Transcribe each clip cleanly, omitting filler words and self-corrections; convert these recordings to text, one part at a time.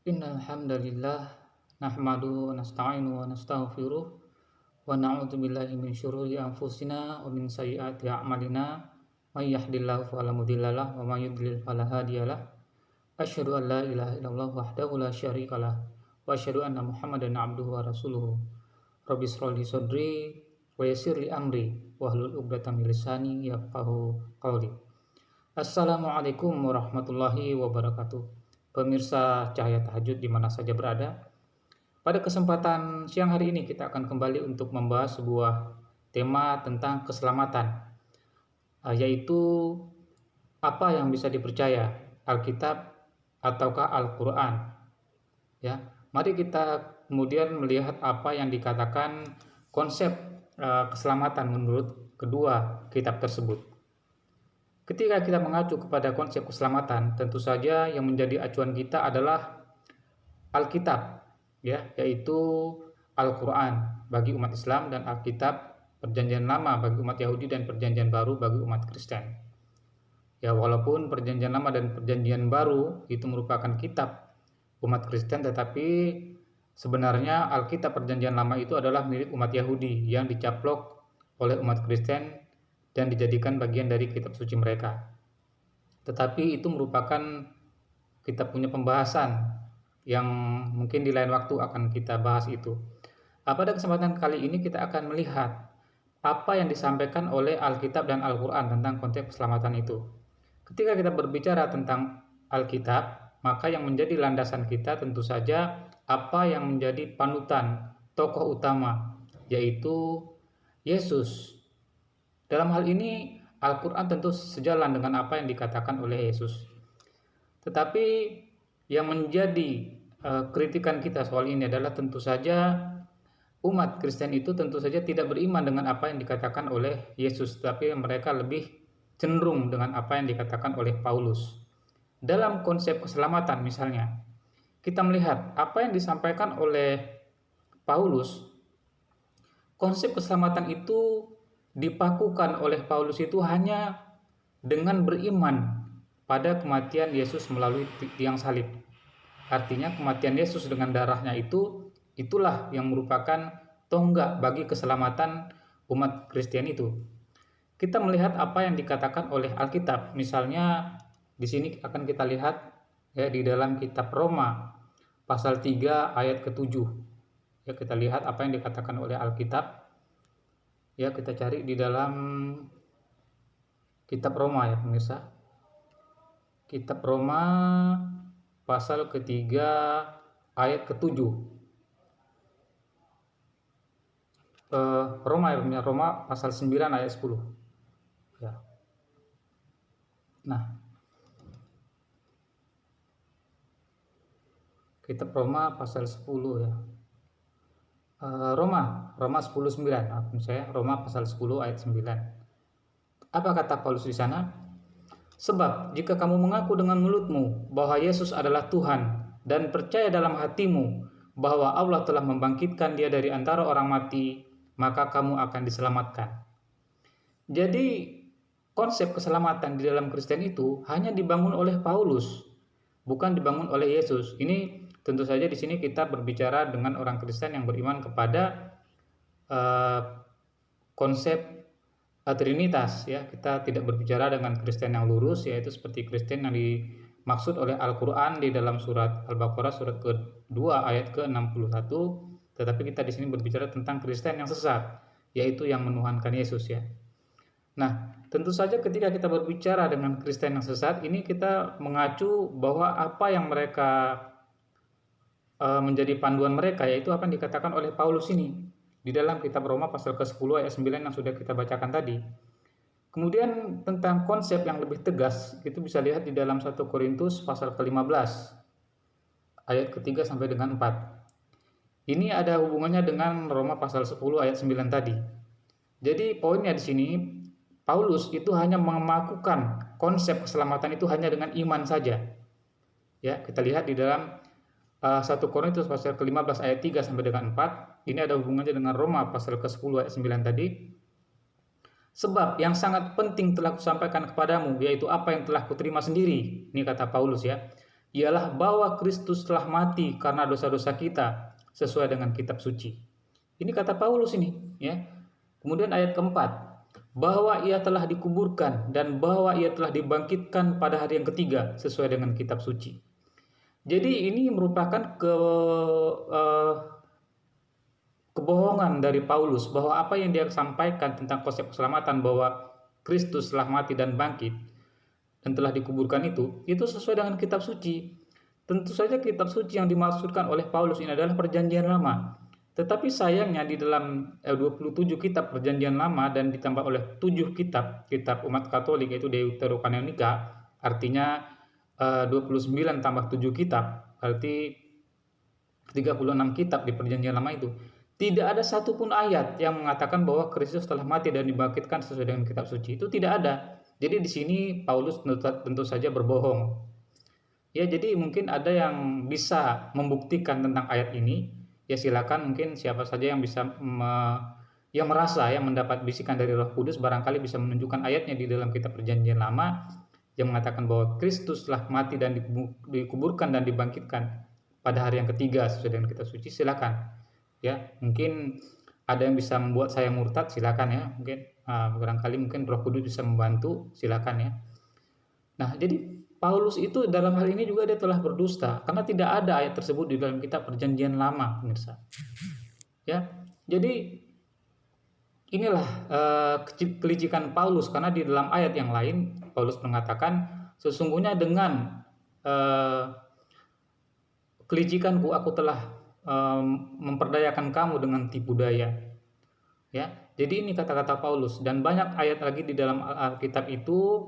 Innal hamdalillah nahmaduhu wa nasta'inu wa nastaghfiruh wa na'udzu billahi min syururi anfusina wa min sayyiati a'malina may yahdihillahu fala mudhillalah wa may yudlil fala hadiyalah. Asyhadu an la ilaha illallah wahdahu la syarikalah wa asyhadu anna Muhammadan abduhu wa rasuluhu. Rabbi shrah li sadri wa yassir li amri wahlul 'uqdatam min lisani yafqahu qawli. Assalamualaikum warahmatullahi wabarakatuh. Pemirsa Cahaya Tahajud di mana saja berada, pada kesempatan siang hari ini kita akan kembali untuk membahas sebuah tema tentang keselamatan, yaitu apa yang bisa dipercaya, Alkitab ataukah Al-Quran. Ya, mari kita kemudian melihat apa yang dikatakan konsep keselamatan menurut kedua kitab tersebut. Ketika kita mengacu kepada konsep keselamatan, tentu saja yang menjadi acuan kita adalah Alkitab, ya, yaitu Al-Quran bagi umat Islam dan Alkitab Perjanjian Lama bagi umat Yahudi dan Perjanjian Baru bagi umat Kristen. Ya, walaupun Perjanjian Lama dan Perjanjian Baru itu merupakan kitab umat Kristen, tetapi sebenarnya Alkitab Perjanjian Lama itu adalah milik umat Yahudi yang dicaplok oleh umat Kristen dan dijadikan bagian dari kitab suci mereka. Tetapi itu merupakan kita punya pembahasan yang mungkin di lain waktu akan kita bahas itu. Pada kesempatan kali ini kita akan melihat apa yang disampaikan oleh Alkitab dan Al-Quran tentang konteks keselamatan itu. Ketika kita berbicara tentang Alkitab, maka yang menjadi landasan kita tentu saja apa yang menjadi panutan tokoh utama, yaitu Yesus. Dalam hal ini Al-Quran tentu sejalan dengan apa yang dikatakan oleh Yesus. Tetapi yang menjadi kritikan kita soal ini adalah tentu saja umat Kristen itu tentu saja tidak beriman dengan apa yang dikatakan oleh Yesus, tapi mereka lebih cenderung dengan apa yang dikatakan oleh Paulus. Dalam konsep keselamatan misalnya, kita melihat apa yang disampaikan oleh Paulus, konsep keselamatan itu dipakukan oleh Paulus itu hanya dengan beriman pada kematian Yesus melalui tiang salib. Artinya kematian Yesus dengan darahnya itulah yang merupakan tonggak bagi keselamatan umat Kristen itu. Kita melihat apa yang dikatakan oleh Alkitab. Misalnya di sini akan kita lihat ya di dalam kitab Roma pasal 3 ayat ke-7. Ya, kita lihat apa yang dikatakan oleh Alkitab. Ya, kita cari di dalam kitab Roma ya pemirsa. Kitab Roma pasal ketiga ayat ke-7. Roma pasal 9 ayat 10. Ya. Nah, kitab Roma pasal 10 ya. Roma 10:9, maafin saya, Roma pasal 10 ayat 9. Apa kata Paulus di sana? Sebab jika kamu mengaku dengan mulutmu bahwa Yesus adalah Tuhan dan percaya dalam hatimu bahwa Allah telah membangkitkan dia dari antara orang mati, maka kamu akan diselamatkan. Jadi konsep keselamatan di dalam Kristen itu hanya dibangun oleh Paulus, bukan dibangun oleh Yesus. Ini tentu saja di sini kita berbicara dengan orang Kristen yang beriman kepada konsep Trinitas ya. Kita tidak berbicara dengan Kristen yang lurus, yaitu seperti Kristen yang dimaksud oleh Al-Qur'an di dalam surat Al-Baqarah surat ke-2 ayat ke-61, tetapi kita di sini berbicara tentang Kristen yang sesat, yaitu yang menuhankan Yesus ya. Nah, tentu saja ketika kita berbicara dengan Kristen yang sesat ini kita mengacu bahwa apa yang mereka menjadi panduan mereka, yaitu apa yang dikatakan oleh Paulus ini di dalam kitab Roma pasal ke-10 ayat 9 yang sudah kita bacakan tadi. Kemudian tentang konsep yang lebih tegas itu bisa lihat di dalam 1 Korintus pasal ke-15 ayat ke-3 sampai dengan 4. Ini ada hubungannya dengan Roma pasal 10 ayat 9 tadi. Jadi poinnya di sini Paulus itu hanya memakukan konsep keselamatan itu hanya dengan iman saja. Ya, kita lihat di dalam 1 Korintus pasal ke-15 ayat 3 sampai dengan 4. Ini ada hubungannya dengan Roma pasal ke-10 ayat 9 tadi. Sebab yang sangat penting telah kusampaikan kepadamu, yaitu apa yang telah kuterima sendiri. Ini kata Paulus ya. ialah bahwa Kristus telah mati karena dosa-dosa kita sesuai dengan kitab suci. Ini kata Paulus ini, ya. Kemudian ayat keempat, bahwa ia telah dikuburkan dan bahwa ia telah dibangkitkan pada hari yang ketiga sesuai dengan kitab suci. Jadi ini merupakan eh, kebohongan dari Paulus bahwa apa yang dia sampaikan tentang konsep keselamatan bahwa Kristus telah mati dan bangkit dan telah dikuburkan itu sesuai dengan kitab suci. Tentu saja kitab suci yang dimaksudkan oleh Paulus ini adalah perjanjian lama. Tetapi sayangnya di dalam 27 kitab perjanjian lama dan ditambah oleh 7 kitab umat Katolik yaitu Deuterokanonika, artinya 29 tambah 7 kitab, berarti 36 kitab di perjanjian lama itu. Tidak ada satupun ayat yang mengatakan bahwa Kristus telah mati dan dibangkitkan sesuai dengan kitab suci. Itu tidak ada. Jadi di sini Paulus tentu saja berbohong. Ya, jadi mungkin ada yang bisa membuktikan tentang ayat ini. Ya silakan, mungkin siapa saja yang bisa yang merasa ya mendapat bisikan dari Roh Kudus barangkali bisa menunjukkan ayatnya di dalam kitab perjanjian lama yang mengatakan bahwa Kristus telah mati dan dikuburkan dan dibangkitkan pada hari yang ketiga sesuai dengan kitab suci. Silakan ya, mungkin ada yang bisa membuat saya murtad, silakan ya, mungkin barangkali mungkin Roh Kudus bisa membantu, silakan ya. Nah, jadi Paulus itu dalam hal ini juga dia telah berdusta karena tidak ada ayat tersebut di dalam kitab perjanjian lama, pemirsa. Ya, jadi inilah kelicikan Paulus karena di dalam ayat yang lain Paulus mengatakan sesungguhnya dengan kelicikanku aku telah memperdayakan kamu dengan tipu daya. Ya, jadi ini kata-kata Paulus dan banyak ayat lagi di dalam Alkitab itu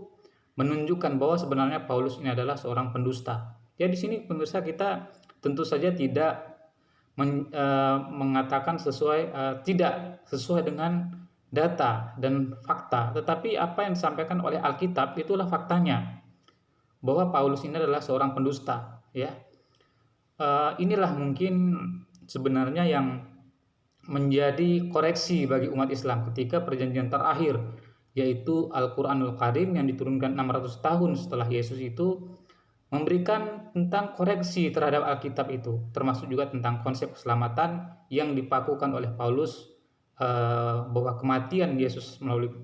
menunjukkan bahwa sebenarnya Paulus ini adalah seorang pendusta. Ya di sini pemirsa kita tentu saja tidak mengatakan tidak sesuai dengan data dan fakta, tetapi apa yang disampaikan oleh Alkitab itulah faktanya bahwa Paulus ini adalah seorang pendusta. Ya, inilah mungkin sebenarnya yang menjadi koreksi bagi umat Islam ketika perjanjian terakhir yaitu Al-Quranul Karim yang diturunkan 600 tahun setelah Yesus itu memberikan tentang koreksi terhadap Alkitab itu, termasuk juga tentang konsep keselamatan yang dipakukan oleh Paulus bahwa kematian Yesus melalui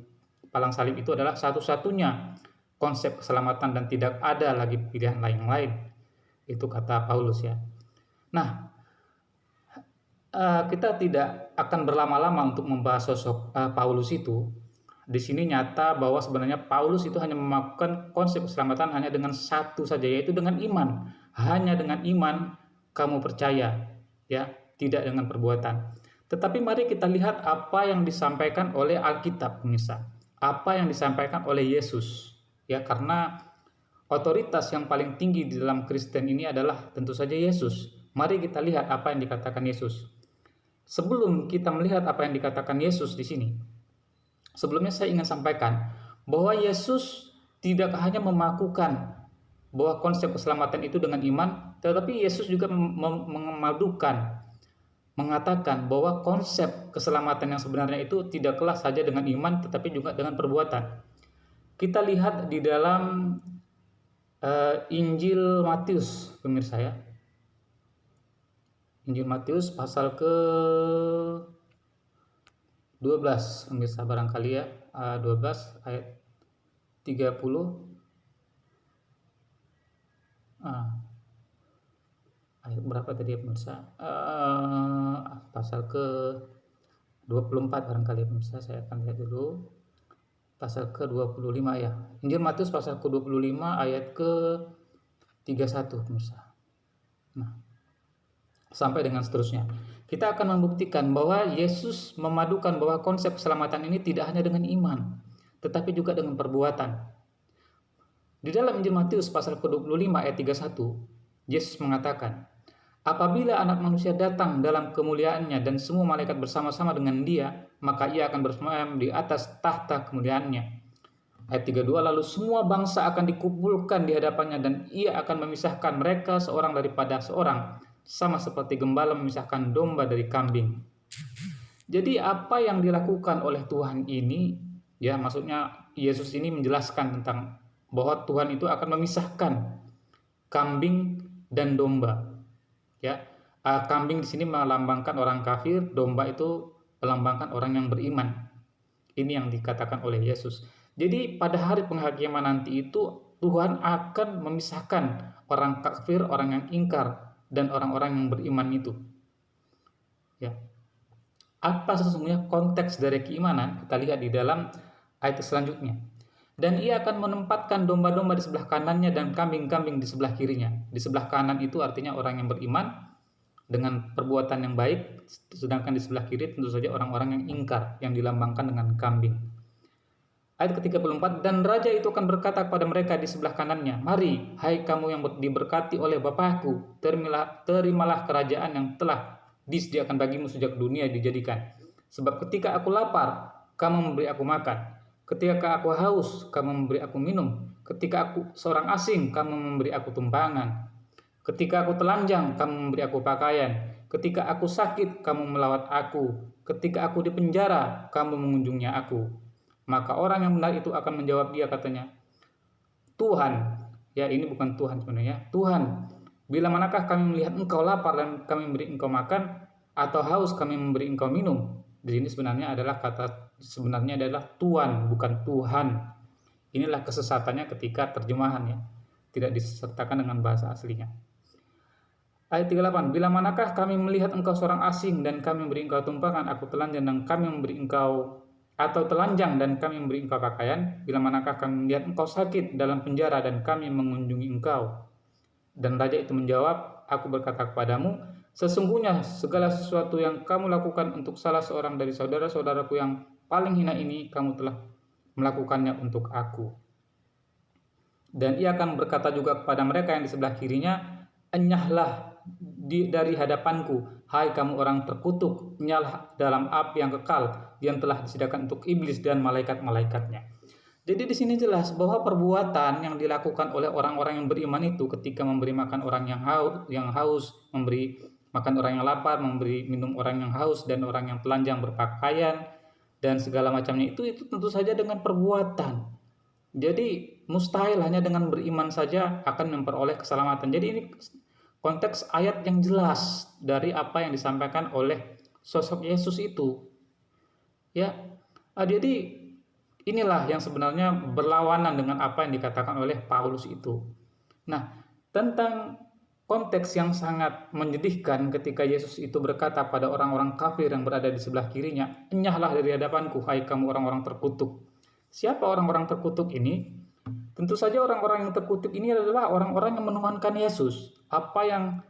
palang salib itu adalah satu-satunya konsep keselamatan dan tidak ada lagi pilihan lain. Itu kata Paulus ya. Nah, kita tidak akan berlama-lama untuk membahas sosok Paulus itu. Di sini nyata bahwa sebenarnya Paulus itu hanya memakukan konsep keselamatan hanya dengan satu saja, yaitu dengan iman. Hanya dengan iman kamu percaya, ya, tidak dengan perbuatan. Tetapi mari kita lihat apa yang disampaikan oleh Alkitab, pemirsa. Apa yang disampaikan oleh Yesus, ya, karena otoritas yang paling tinggi di dalam Kristen ini adalah tentu saja Yesus. Mari kita lihat apa yang dikatakan Yesus. Sebelum kita melihat apa yang dikatakan Yesus di sini, sebelumnya saya ingin sampaikan bahwa Yesus tidak hanya memakukan bahwa konsep keselamatan itu dengan iman, tetapi Yesus juga memadukan, mengatakan bahwa konsep keselamatan yang sebenarnya itu tidaklah saja dengan iman, tetapi juga dengan perbuatan. Kita lihat di dalam Injil Matius, pemirsa ya. Injil Matius pasal ke 12, pemirsa barangkali ya, 12 ayat 30. Ayat berapa tadi ya pemirsa? Pasal ke 24 barangkali pemirsa, saya akan lihat dulu. Pasal ke 25 ya. Injil Matius pasal ke 25 ayat ke 31 pemirsa. Nah, sampai dengan seterusnya. Kita akan membuktikan bahwa Yesus memadukan bahwa konsep keselamatan ini tidak hanya dengan iman, tetapi juga dengan perbuatan. Di dalam Injil Matius pasal ke-25 ayat 31, Yesus mengatakan, apabila anak manusia datang dalam kemuliaannya dan semua malaikat bersama-sama dengan dia, maka ia akan bersemayam di atas tahta kemuliaannya. Ayat 32, lalu semua bangsa akan dikumpulkan di hadapannya dan ia akan memisahkan mereka seorang daripada seorang, sama seperti gembala memisahkan domba dari kambing. Jadi apa yang dilakukan oleh Tuhan ini, ya maksudnya Yesus ini menjelaskan tentang bahwa Tuhan itu akan memisahkan kambing dan domba. Ya, kambing di sini melambangkan orang kafir, domba itu melambangkan orang yang beriman. Ini yang dikatakan oleh Yesus. Jadi pada hari penghakiman nanti itu Tuhan akan memisahkan orang kafir, orang yang ingkar, dan orang-orang yang beriman itu. Ya. Apa sesungguhnya konteks dari keimanan? Kita lihat di dalam ayat selanjutnya. Dan ia akan menempatkan domba-domba di sebelah kanannya dan kambing-kambing di sebelah kirinya. Di sebelah kanan itu artinya orang yang beriman dengan perbuatan yang baik, sedangkan di sebelah kiri tentu saja orang-orang yang ingkar, yang dilambangkan dengan kambing. Ayat ke-34, dan raja itu akan berkata kepada mereka di sebelah kanannya, mari, hai kamu yang diberkati oleh Bapakku, terimalah kerajaan yang telah disediakan bagimu sejak dunia dijadikan. Sebab ketika aku lapar, kamu memberi aku makan. Ketika aku haus, kamu memberi aku minum. Ketika aku seorang asing, kamu memberi aku tumpangan. Ketika aku telanjang, kamu memberi aku pakaian. Ketika aku sakit, kamu melawat aku. Ketika aku di penjara, kamu mengunjungi aku. Maka orang yang benar itu akan menjawab dia, katanya, Tuhan, ya ini bukan Tuhan sebenarnya, Tuhan, bila manakah kami melihat engkau lapar dan kami memberi engkau makan, atau haus kami memberi engkau minum. Di sini sebenarnya adalah Tuhan, bukan Tuhan. Inilah kesesatannya ketika terjemahan, ya, tidak disertakan dengan bahasa aslinya. Ayat 38, bila manakah kami melihat engkau seorang asing dan kami memberi engkau tumpangan, aku telanjang dan kami memberi engkau, atau telanjang dan kami memberi engkau pakaian, bila manakah kami melihat engkau sakit dalam penjara dan kami mengunjungi engkau. Dan raja itu menjawab, aku berkata kepadamu, sesungguhnya segala sesuatu yang kamu lakukan untuk salah seorang dari saudara-saudaraku yang paling hina ini, kamu telah melakukannya untuk aku. Dan ia akan berkata juga kepada mereka yang di sebelah kirinya, enyahlah dari hadapanku, hai kamu orang terkutuk, nyala dalam api yang kekal yang telah disediakan untuk iblis dan malaikat-malaikatnya. Jadi di sini jelas bahwa perbuatan yang dilakukan oleh orang-orang yang beriman itu ketika memberi makan orang yang haus, memberi makan orang yang lapar, memberi minum orang yang haus dan orang yang telanjang berpakaian dan segala macamnya itu tentu saja dengan perbuatan. Jadi mustahil hanya dengan beriman saja akan memperoleh keselamatan. Jadi ini konteks ayat yang jelas dari apa yang disampaikan oleh sosok Yesus itu. Ya, jadi inilah yang sebenarnya berlawanan dengan apa yang dikatakan oleh Paulus itu. Nah, tentang konteks yang sangat menyedihkan ketika Yesus itu berkata pada orang-orang kafir yang berada di sebelah kirinya, enyahlah dari hadapanku, hai kamu orang-orang terkutuk. Siapa orang-orang terkutuk ini? Tentu saja orang-orang yang terkutuk ini adalah orang-orang yang menuhankan Yesus. Apa yang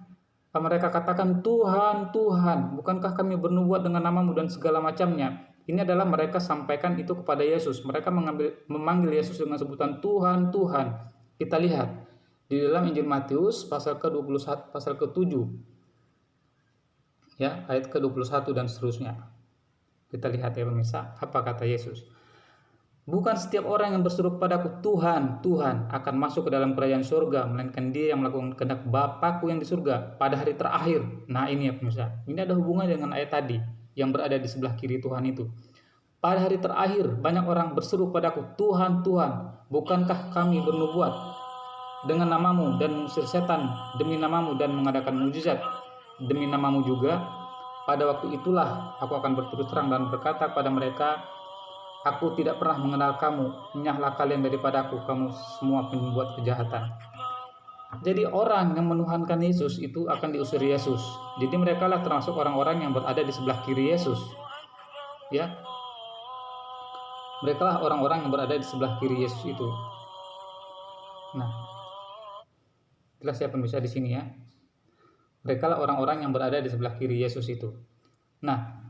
mereka katakan, Tuhan, Tuhan, bukankah kami bernubuat dengan namamu dan segala macamnya. Ini adalah mereka sampaikan itu kepada Yesus. Mereka memanggil Yesus dengan sebutan Tuhan, Tuhan. Kita lihat di dalam Injil Matius pasal ke-21, pasal ke-7. Ya, ayat ke-21 dan seterusnya. Kita lihat ya pemirsa, apa kata Yesus. Bukan setiap orang yang berseru kepadaku, Tuhan, Tuhan, akan masuk ke dalam kerajaan surga, melainkan dia yang melakukan kehendak Bapakku yang di surga pada hari terakhir. Nah ini ya pemirsa, ini ada hubungannya dengan ayat tadi yang berada di sebelah kiri Tuhan itu. Pada hari terakhir banyak orang berseru padaku, Tuhan, Tuhan, bukankah kami bernubuat dengan namamu dan mengusir setan demi namamu dan mengadakan mujizat demi namamu juga? Pada waktu itulah aku akan berterus terang dan berkata kepada mereka, aku tidak pernah mengenal kamu, enyahlah kalian daripadaku, kamu semua pembuat kejahatan. Jadi orang yang menuhankan Yesus itu akan diusir Yesus. Jadi mereka lah termasuk orang-orang yang berada di sebelah kiri Yesus. Ya, mereka lah orang-orang yang berada di sebelah kiri Yesus itu. Nah, jelas ya pemirsa di sini ya. Mereka lah orang-orang yang berada di sebelah kiri Yesus itu. Nah,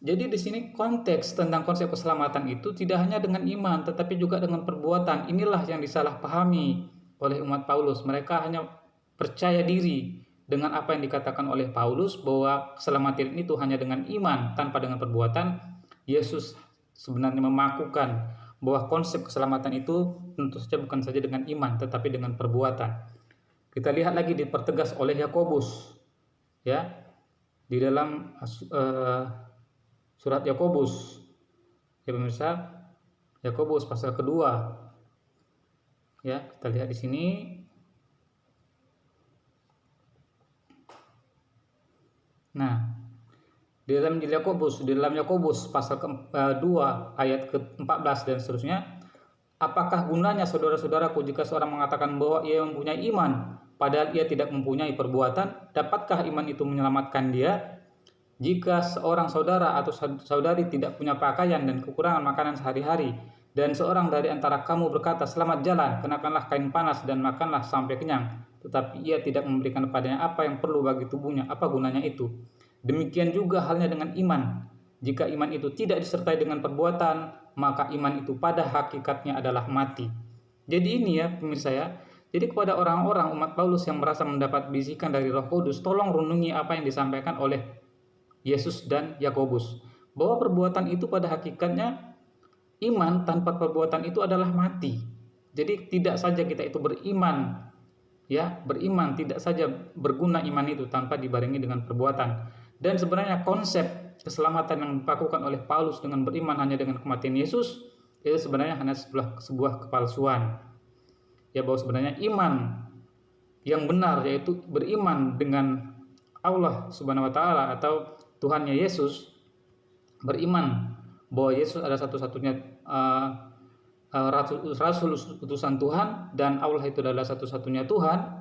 jadi di sini konteks tentang konsep keselamatan itu tidak hanya dengan iman, tetapi juga dengan perbuatan. Inilah yang disalahpahami oleh umat Paulus. Mereka hanya percaya diri dengan apa yang dikatakan oleh Paulus bahwa keselamatan itu hanya dengan iman tanpa dengan perbuatan. Yesus sebenarnya memakukan bahwa konsep keselamatan itu tentu saja bukan saja dengan iman, tetapi dengan perbuatan. Kita lihat lagi dipertegas oleh Yakobus, ya, di dalam surat Yakobus, ya pemirsa, Yakobus pasal kedua. Ya, kita lihat di sini Nah, di dalam Yakobus pasal 2 ayat ke-14 dan seterusnya, apakah gunanya saudara-saudaraku jika seorang mengatakan bahwa ia mempunyai iman padahal ia tidak mempunyai perbuatan? Dapatkah iman itu menyelamatkan dia? Jika seorang saudara atau saudari tidak punya pakaian dan kekurangan makanan sehari-hari, dan seorang dari antara kamu berkata, "Selamat jalan, kenakanlah kain panas dan makanlah sampai kenyang," tetapi ia tidak memberikan kepadanya apa yang perlu bagi tubuhnya, apa gunanya itu? Demikian juga halnya dengan iman. Jika iman itu tidak disertai dengan perbuatan, maka iman itu pada hakikatnya adalah mati. Jadi ini ya pemirsa ya. Jadi kepada orang-orang umat Paulus yang merasa mendapat bisikan dari Roh Kudus, tolong renungi apa yang disampaikan oleh Yesus dan Yakobus, bahwa perbuatan itu pada hakikatnya iman tanpa perbuatan itu adalah mati. Jadi tidak saja kita itu beriman, ya, beriman tidak saja berguna iman itu tanpa dibarengi dengan perbuatan. Dan sebenarnya konsep keselamatan yang dipakukan oleh Paulus dengan beriman hanya dengan kematian Yesus itu sebenarnya hanya sebuah kepalsuan. Ya, bahwa sebenarnya iman yang benar yaitu beriman dengan Allah Subhanahu wa taala atau Tuhannya Yesus, beriman bahwa Yesus adalah satu-satunya rasul utusan Tuhan dan Allah itu adalah satu-satunya Tuhan.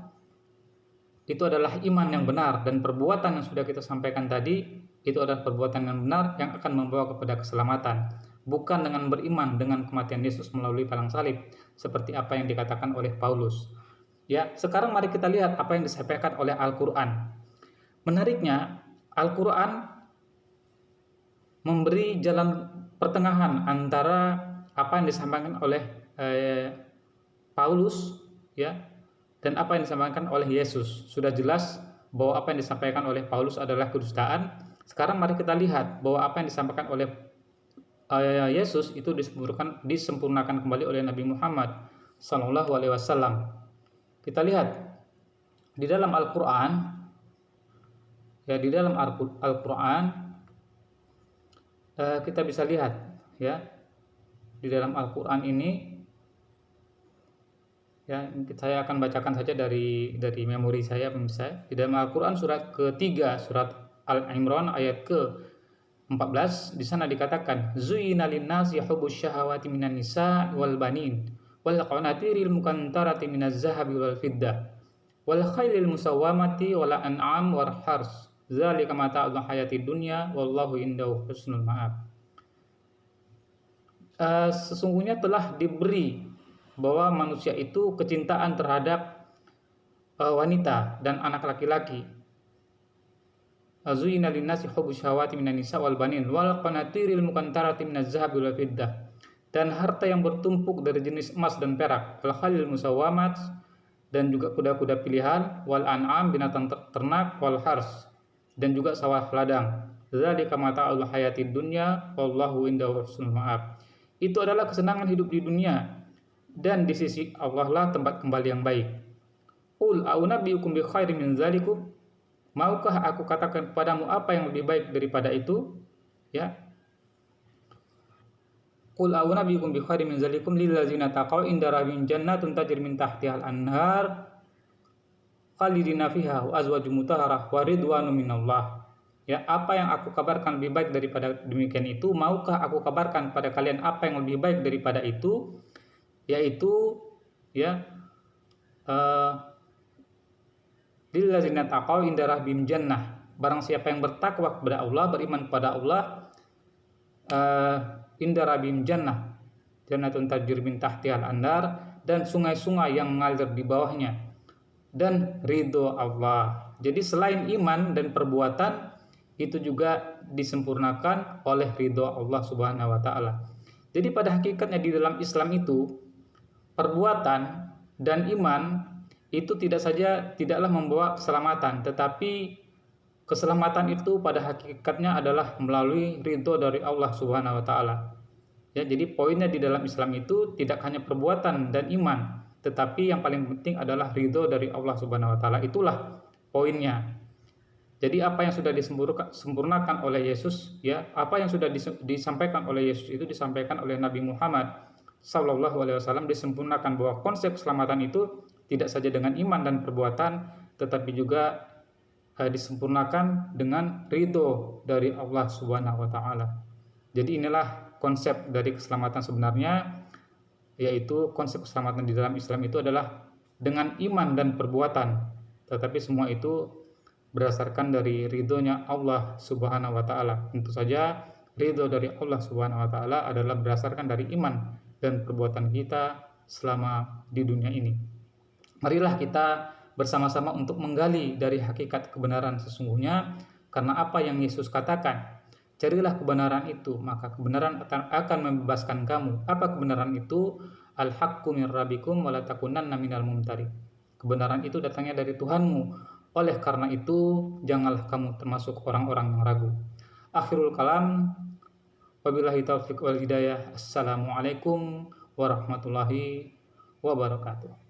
Itu adalah iman yang benar, dan perbuatan yang sudah kita sampaikan tadi itu adalah perbuatan yang benar yang akan membawa kepada keselamatan, bukan dengan beriman dengan kematian Yesus melalui palang salib seperti apa yang dikatakan oleh Paulus. Ya, sekarang mari kita lihat apa yang disampaikan oleh Al-Qur'an. Menariknya, Al-Qur'an memberi jalan pertengahan antara apa yang disampaikan oleh Paulus, ya, dan apa yang disampaikan oleh Yesus. Sudah jelas bahwa apa yang disampaikan oleh Paulus adalah kedustaan. Sekarang mari kita lihat bahwa apa yang disampaikan oleh Yesus itu disempurnakan kembali oleh Nabi Muhammad Sallallahu Alaihi Wasallam. Kita lihat di dalam Al-Quran, ya, di dalam Al-Quran kita bisa lihat, ya, di dalam Al-Quran ini. Ya, saya akan bacakan saja dari memori saya pemirsa. Di dalam Al-Qur'an surat ketiga, surat Al-Imran ayat ke-14, di sana dikatakan, "Zuyyina lin-nasi hubbus syahawati minan nisa wal banin wal qanatiril muqantarati minaz zahabi wal fiddah wal khailil musawwamati wal an'am wal hars. Dzalika mata'ul hayatid dunya wallahu indahu husnul ma'ab." Sesungguhnya telah diberi bahwa manusia itu kecintaan terhadap wanita dan anak laki-laki. Zuyyina lin-nasi hubbus syahawati minan nisa wal banin wal qanatiril muqantarati minaz zahabi wal fiddah, dan harta yang bertumpuk dari jenis emas dan perak, wal khalil musawwamat, dan juga kuda-kuda pilihan, wal an'am binatang ternak, wal hars, dan juga sawah ladang. Dzalika mata'ul hayatid dunya wallahu indahu husnul ma'ab. Itu adalah kesenangan hidup di dunia, dan di sisi Allah lah tempat kembali yang baik. Qul a'unabbiukum bi khairin min dzalikum, maukah aku katakan kepadamu apa yang lebih baik daripada itu? Ya. Qul a'unabbiukum bi khairin min dzalikum lil ladzina taqaw inda rabbihim jannatun tajri min tahtihal anhar khalidina fiha wa azwajun mutahharah wa ridwanun minallah. Ya, apa yang aku kabarkan lebih baik daripada demikian itu? Maukah aku kabarkan pada kalian apa yang lebih baik daripada itu? Yaitu, ya, lillazina taqaw inda rabbihim jannah, barang siapa yang bertakwa kepada Allah, beriman kepada Allah, inda rabbihim jannah, jannatun tajri min tahtihal anhar, dan sungai-sungai yang mengalir di bawahnya, dan ridho Allah. Jadi selain iman dan perbuatan itu juga disempurnakan oleh ridho Allah Subhanahu wa taala. Jadi pada hakikatnya di dalam Islam itu perbuatan dan iman itu tidaklah membawa keselamatan, tetapi keselamatan itu pada hakikatnya adalah melalui ridho dari Allah Subhanahu wa taala. Ya, jadi poinnya di dalam Islam itu tidak hanya perbuatan dan iman, tetapi yang paling penting adalah ridho dari Allah Subhanahu wa taala. Itulah poinnya. Jadi apa yang sudah disempurnakan oleh Yesus, ya, apa yang sudah disampaikan oleh Yesus itu disampaikan oleh Nabi Muhammad Sallallahu Alaihi Wasallam, disempurnakan bahwa konsep keselamatan itu tidak saja dengan iman dan perbuatan, tetapi juga disempurnakan dengan ridho dari Allah Subhanahu wa taala. Jadi inilah konsep dari keselamatan sebenarnya, yaitu konsep keselamatan di dalam Islam itu adalah dengan iman dan perbuatan. Tetapi semua itu berdasarkan dari ridhonya Allah Subhanahu wa taala. Tentu saja ridho dari Allah Subhanahu wa taala adalah berdasarkan dari iman dan perbuatan kita selama di dunia ini. Marilah kita bersama-sama untuk menggali dari hakikat kebenaran sesungguhnya, karena apa yang Yesus katakan, carilah kebenaran itu, maka kebenaran akan membebaskan kamu. Apa kebenaran itu? Al-haqqu min rabbikum wa la takunanna minal mumtarin. Kebenaran itu datangnya dari Tuhanmu. Oleh karena itu, janganlah kamu termasuk orang-orang yang ragu. Akhirul kalam, wabillahi taufiq wal hidayah. Assalamualaikum warahmatullahi wabarakatuh.